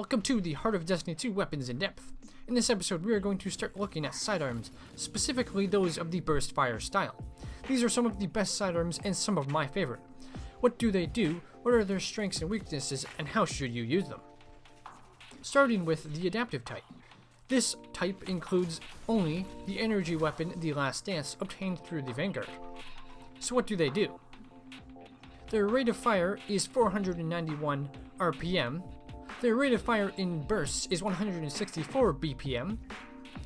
Welcome to the Heart of Destiny 2 Weapons in Depth. In this episode, we are going to start looking at sidearms, specifically those of the burst fire style. These are some of the best sidearms and some of my favorite. What do they do, what are their strengths and weaknesses, and how should you use them? Starting with the adaptive type. This type includes only the energy weapon, the Last Dance, obtained through the Vanguard. So what do they do? Their rate of fire is 491 RPM. Their rate of fire in bursts is 164 BPM.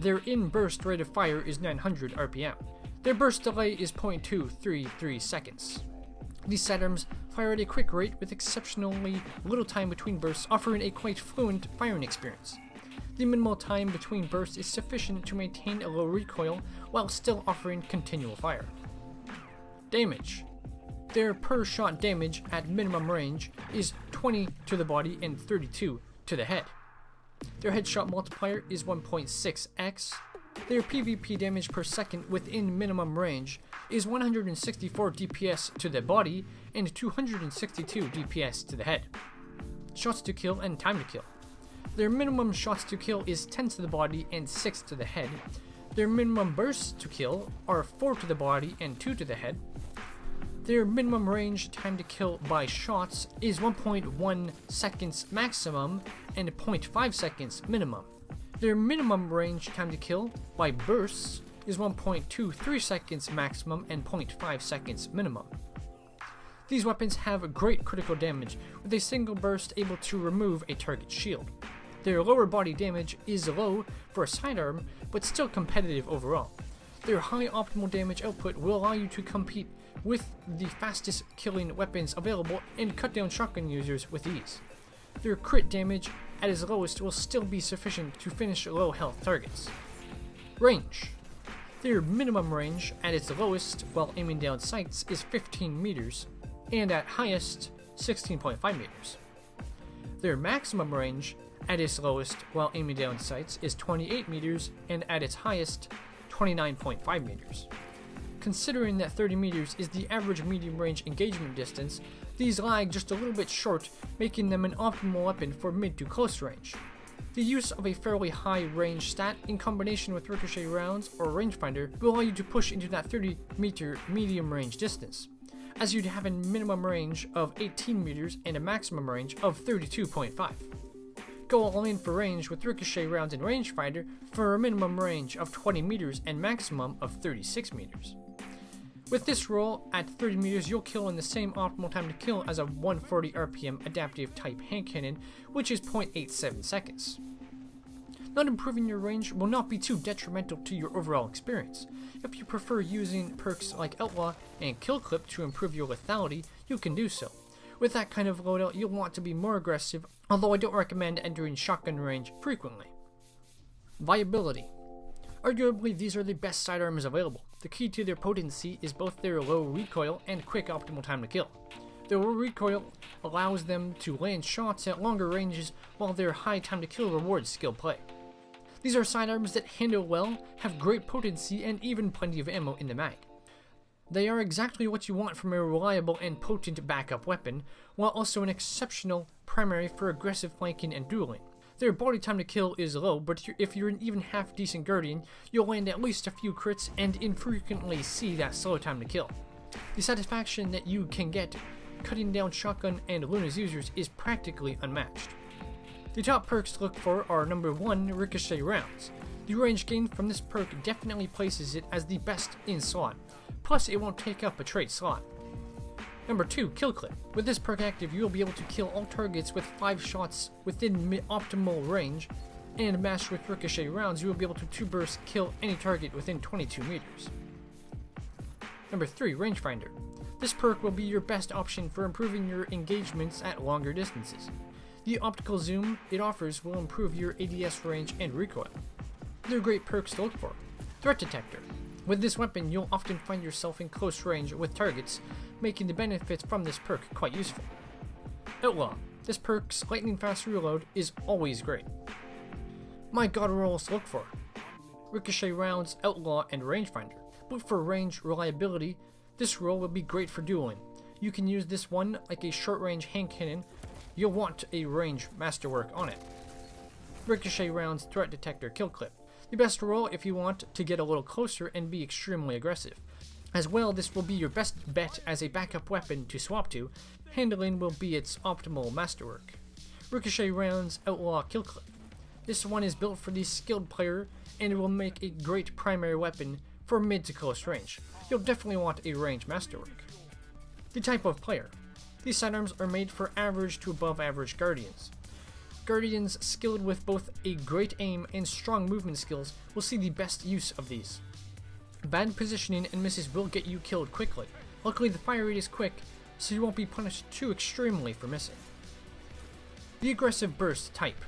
Their in-burst rate of fire is 900 RPM. Their burst delay is 0.233 seconds. These sidearms fire at a quick rate with exceptionally little time between bursts, offering a quite fluent firing experience. The minimal time between bursts is sufficient to maintain a low recoil while still offering continual fire. Damage. Their per shot damage at minimum range is 20 to the body and 32 to the head. Their headshot multiplier is 1.6x. Their PvP damage per second within minimum range is 164 DPS to the body and 262 DPS to the head. Shots to kill and time to kill. Their minimum shots to kill is 10 to the body and 6 to the head. Their minimum bursts to kill are 4 to the body and 2 to the head. Their minimum range time to kill by shots is 1.1 seconds maximum and 0.5 seconds minimum. Their minimum range time to kill by bursts is 1.23 seconds maximum and 0.5 seconds minimum. These weapons have great critical damage, with a single burst able to remove a target shield. Their lower body damage is low for a sidearm, but still competitive overall. Their high optimal damage output will allow you to compete with the fastest killing weapons available and cut down shotgun users with ease. Their crit damage at its lowest will still be sufficient to finish low health targets. Range. Their minimum range at its lowest while aiming down sights is 15 meters and at highest 16.5 meters. Their maximum range at its lowest while aiming down sights is 28 meters and at its highest 29.5 meters. Considering that 30 meters is the average medium range engagement distance, these lag just a little bit short, making them an optimal weapon for mid to close range. The use of a fairly high range stat in combination with ricochet rounds or rangefinder will allow you to push into that 30 meter medium range distance, as you'd have a minimum range of 18 meters and a maximum range of 32.5. Go all in for range with ricochet rounds and rangefinder for a minimum range of 20 meters and maximum of 36 meters. With this roll, at 30 meters you'll kill in the same optimal time to kill as a 140 RPM adaptive type hand cannon, which is 0.87 seconds. Not improving your range will not be too detrimental to your overall experience. If you prefer using perks like Outlaw and Kill Clip to improve your lethality, you can do so. With that kind of loadout, you'll want to be more aggressive, although I don't recommend entering shotgun range frequently. Viability. Arguably, these are the best sidearms available. The key to their potency is both their low recoil and quick optimal time to kill. Their low recoil allows them to land shots at longer ranges, while their high time to kill rewards skill play. These are sidearms that handle well, have great potency, and even plenty of ammo in the mag. They are exactly what you want from a reliable and potent backup weapon, while also an exceptional primary for aggressive flanking and dueling. Their body time to kill is low, but if you're an even half decent Guardian, you'll land at least a few crits and infrequently see that slow time to kill. The satisfaction that you can get cutting down shotgun and Luna's users is practically unmatched. The top perks to look for are number 1, ricochet rounds. The range gain from this perk definitely places it as the best in slot, plus it won't take up a trait slot. Number 2, Kill Clip. With this perk active, you will be able to kill all targets with 5 shots within optimal range, and matched with ricochet rounds, you will be able to 2-burst kill any target within 22 meters. Number 3, Rangefinder. This perk will be your best option for improving your engagements at longer distances. The optical zoom it offers will improve your ADS range and recoil. They're great perks to look for. Threat Detector. With this weapon, you'll often find yourself in close range with targets, making the benefits from this perk quite useful. Outlaw. This perk's lightning fast reload is always great. My god rolls to look for. Ricochet rounds, Outlaw, and Rangefinder. But for range reliability, this roll will be great for dueling. You can use this one like a short range hand cannon. You'll want a range masterwork on it. Ricochet Rounds Threat Detector Kill Clip. The best roll if you want to get a little closer and be extremely aggressive. As well, this will be your best bet as a backup weapon to swap to. Handling will be its optimal masterwork. Ricochet Rounds Outlaw Kill Clip. This one is built for the skilled player and will make a great primary weapon for mid to close range. You'll definitely want a range masterwork. The type of player. These sidearms are made for average to above average guardians. Guardians skilled with both a great aim and strong movement skills will see the best use of these. Bad positioning and misses will get you killed quickly. Luckily the fire rate is quick, so you won't be punished too extremely for missing. The Aggressive Burst type.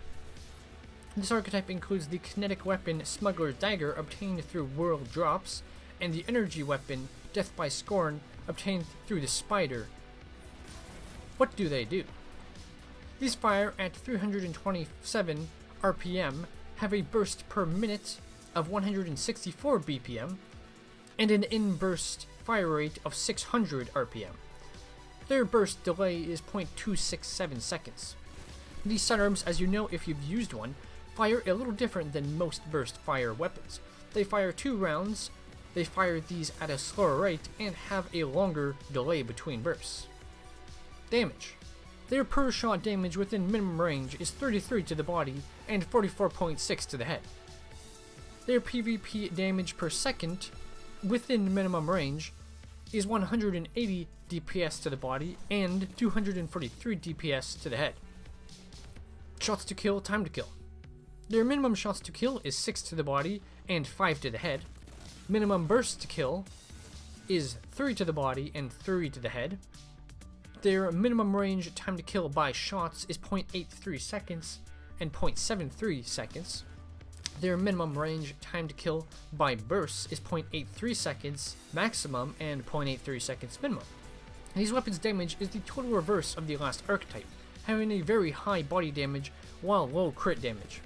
This archetype includes the kinetic weapon Smuggler's Dagger obtained through World Drops, and the energy weapon Death by Scorn obtained through the Spider. What do they do? These fire at 327 RPM, have a burst per minute of 164 BPM, and an in-burst fire rate of 600 RPM. Their burst delay is 0.267 seconds. These sidearms, as you know if you've used one, fire a little different than most burst fire weapons. They fire 2 rounds, they fire these at a slower rate, and have a longer delay between bursts. Damage. Their per shot damage within minimum range is 33 to the body and 44.6 to the head. Their PvP damage per second within minimum range is 180 DPS to the body and 243 DPS to the head. Shots to kill, time to kill. Their minimum shots to kill is 6 to the body and 5 to the head. Minimum burst to kill is 3 to the body and 3 to the head. Their minimum range time to kill by shots is 0.83 seconds and 0.73 seconds. Their minimum range time to kill by bursts is 0.83 seconds maximum and 0.83 seconds minimum. These weapons' damage is the total reverse of the last archetype, having a very high body damage while low crit damage.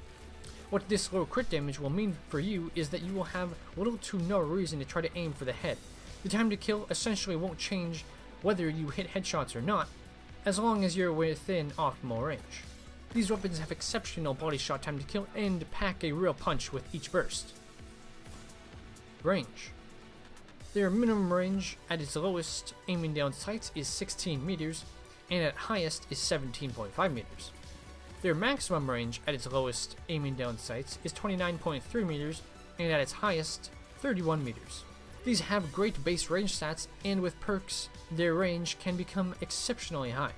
What this low crit damage will mean for you is that you will have little to no reason to try to aim for the head. The time to kill essentially won't change whether you hit headshots or not, as long as you're within optimal range. These weapons have exceptional body shot time to kill and pack a real punch with each burst. Range. Their minimum range at its lowest aiming down sights is 16 meters, and at highest is 17.5 meters. Their maximum range at its lowest aiming down sights is 29.3 meters, and at its highest, 31 meters. These have great base range stats, and with perks, their range can become exceptionally high.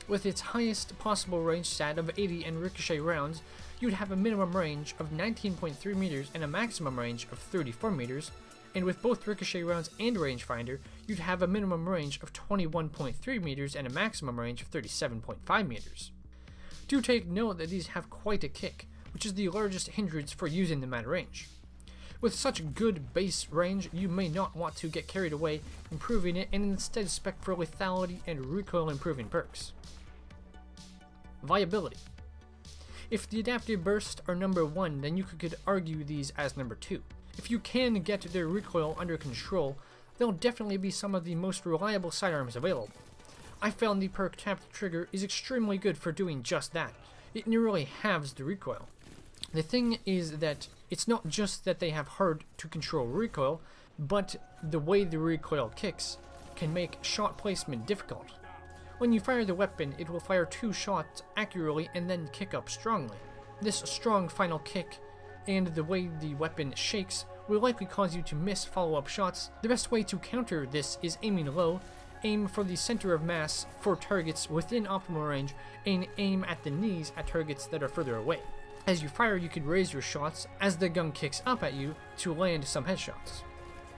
With its highest possible range stat of 80 and ricochet rounds, you'd have a minimum range of 19.3 meters and a maximum range of 34 meters, and with both ricochet rounds and rangefinder, you'd have a minimum range of 21.3 meters and a maximum range of 37.5 meters. Do take note that these have quite a kick, which is the largest hindrance for using them at range. With such good base range, you may not want to get carried away improving it and instead spec for lethality and recoil improving perks. Viability. If the adaptive bursts are number 1, then you could argue these as number 2. If you can get their recoil under control, they'll definitely be some of the most reliable sidearms available. I found the perk Tap the Trigger is extremely good for doing just that. It nearly halves the recoil. The thing is that it's not just that they have hard to control recoil, but the way the recoil kicks can make shot placement difficult. When you fire the weapon, it will fire 2 shots accurately and then kick up strongly. This strong final kick and the way the weapon shakes will likely cause you to miss follow-up shots. The best way to counter this is aiming low, aim for the center of mass for targets within optimal range, and aim at the knees at targets that are further away. As you fire, you can raise your shots as the gun kicks up at you to land some headshots.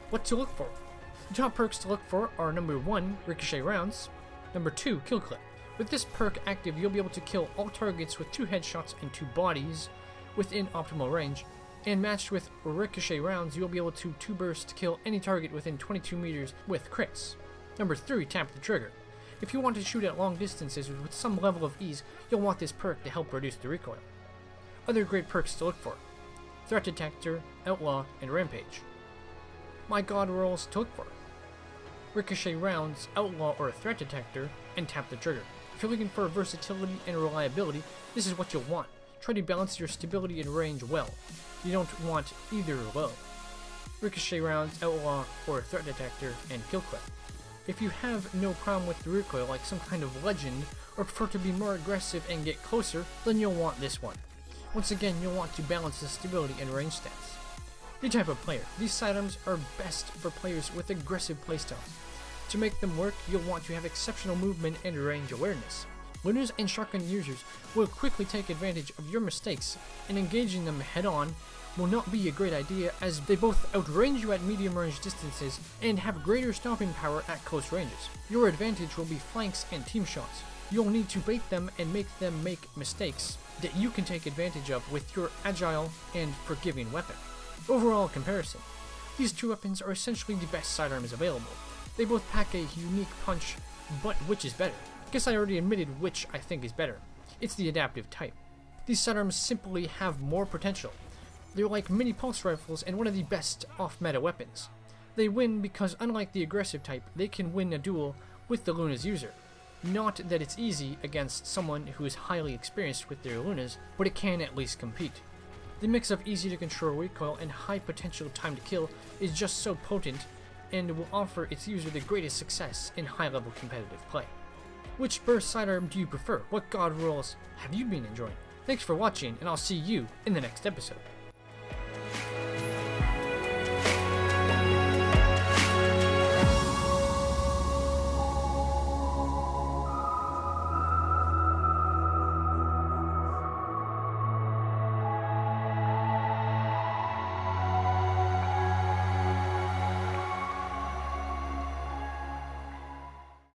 What to look for? The top perks to look for are number 1, ricochet rounds, number 2, kill clip. With this perk active, you'll be able to kill all targets with 2 headshots and 2 bodies within optimal range, and matched with ricochet rounds, you'll be able to 2 burst to kill any target within 22 meters with crits. Number 3, tap the trigger. If you want to shoot at long distances with some level of ease, you'll want this perk to help reduce the recoil. Other great perks to look for: Threat Detector, Outlaw, and Rampage. My god rolls to look for: Ricochet rounds, Outlaw, or a Threat Detector, and Tap the Trigger. If you're looking for versatility and reliability, this is what you'll want. try to balance your stability and range well. You don't want either low. Ricochet rounds, outlaw, or threat detector, and kill clip. If you have no problem with the recoil like some kind of legend, or prefer to be more aggressive and get closer, then you'll want this one. Once again, you'll want to balance the stability and range stats. The type of player. These sidearms are best for players with aggressive playstyles. To make them work, you'll want to have exceptional movement and range awareness. Looners and shotgun users will quickly take advantage of your mistakes, and engaging them head-on will not be a great idea as they both outrange you at medium range distances and have greater stopping power at close ranges. Your advantage will be flanks and team shots. You'll need to bait them and make them make mistakes that you can take advantage of with your agile and forgiving weapon. Overall comparison. These two weapons are essentially the best sidearms available. They both pack a unique punch, but which is better? Guess I already admitted which I think is better. It's the adaptive type. These sidearms simply have more potential. They're like mini pulse rifles and one of the best off-meta weapons. They win because unlike the aggressive type, they can win a duel with the Luna's user. Not that it's easy against someone who is highly experienced with their Lunas, but it can at least compete. The mix of easy to control recoil and high potential time to kill is just so potent and will offer its user the greatest success in high-level competitive play. Which burst sidearm do you prefer? What god rolls have you been enjoying? Thanks for watching, and I'll see you in the next episode.